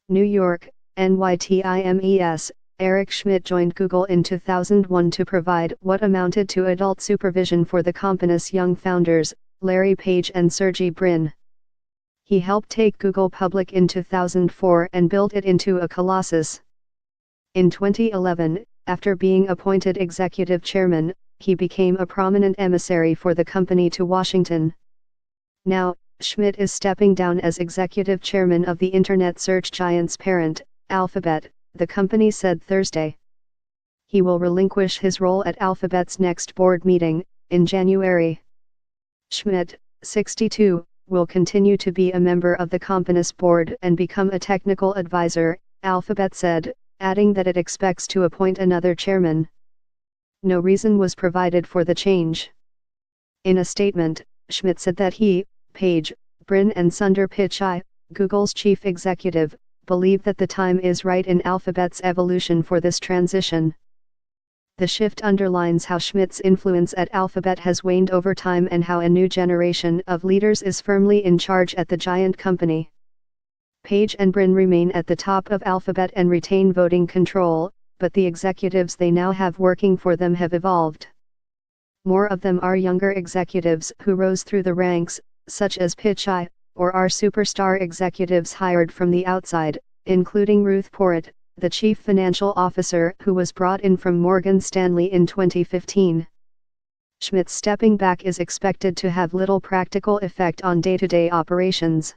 New York, NYTIMES. Eric Schmidt joined Google in 2001 to provide what amounted to adult supervision for the company's young founders, Larry Page and Sergey Brin. He helped take Google public in 2004 and built it into a colossus. In 2011, after being appointed executive chairman, he became a prominent emissary for the company to Washington. Now, Schmidt is stepping down as executive chairman of the internet search giant's parent, Alphabet, the company said Thursday. He will relinquish his role at Alphabet's next board meeting, in January. Schmidt, 62, will continue to be a member of the company's board and become a technical advisor, Alphabet said, adding that it expects to appoint another chairman. No reason was provided for the change. In a statement, Schmidt said that he, Page, Brin and Sundar Pichai, Google's chief executive, believe that the time is right in Alphabet's evolution for this transition. The shift underlines how Schmidt's influence at Alphabet has waned over time and how a new generation of leaders is firmly in charge at the giant company. Page and Brin remain at the top of Alphabet and retain voting control, but the executives they now have working for them have evolved. More of them are younger executives who rose through the ranks, such as Pichai, or are superstar executives hired from the outside, including Ruth Porat, the chief financial officer who was brought in from Morgan Stanley in 2015. Schmidt's stepping back is expected to have little practical effect on day-to-day operations.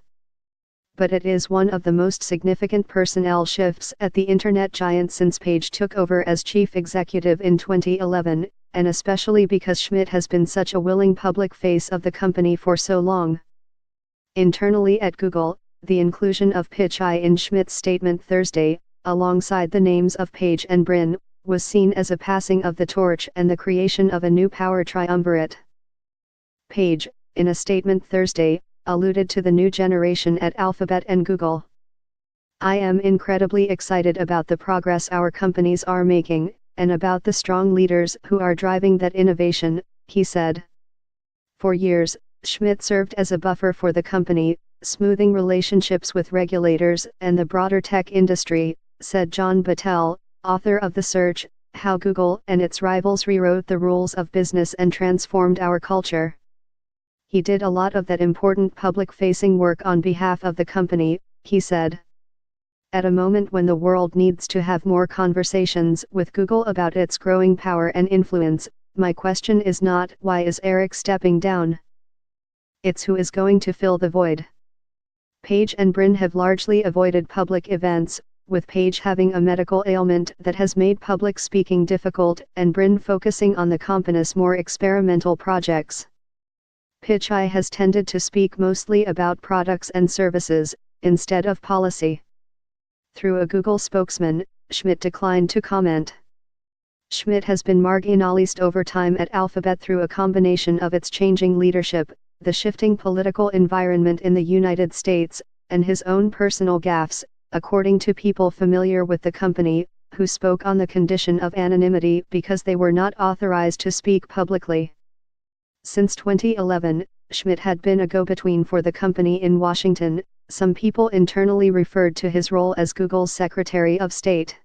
But it is one of the most significant personnel shifts at the internet giant since Page took over as chief executive in 2011, and especially because Schmidt has been such a willing public face of the company for so long. Internally at Google, the inclusion of Pichai in Schmidt's statement Thursday, alongside the names of Page and Brin, was seen as a passing of the torch and the creation of a new power triumvirate. Page, in a statement Thursday, alluded to the new generation at Alphabet and Google. "I am incredibly excited about the progress our companies are making, and about the strong leaders who are driving that innovation," he said. For years, Schmidt served as a buffer for the company, smoothing relationships with regulators and the broader tech industry, said John Battelle, author of The Search: How Google and Its Rivals Rewrote the Rules of Business and Transformed Our Culture. He did a lot of that important public-facing work on behalf of the company, he said. At a moment when the world needs to have more conversations with Google about its growing power and influence, my question is not, why is Eric stepping down? It's who is going to fill the void. Page and Brin have largely avoided public events, with Page having a medical ailment that has made public speaking difficult and Brin focusing on the company's more experimental projects. Pichai has tended to speak mostly about products and services, instead of policy. Through a Google spokesman, Schmidt declined to comment. Schmidt has been marginalized over time at Alphabet through a combination of its changing leadership, the shifting political environment in the United States, and his own personal gaffes, according to people familiar with the company, who spoke on the condition of anonymity because they were not authorized to speak publicly. Since 2011, Schmidt had been a go-between for the company in Washington. Some people internally referred to his role as Google's Secretary of State.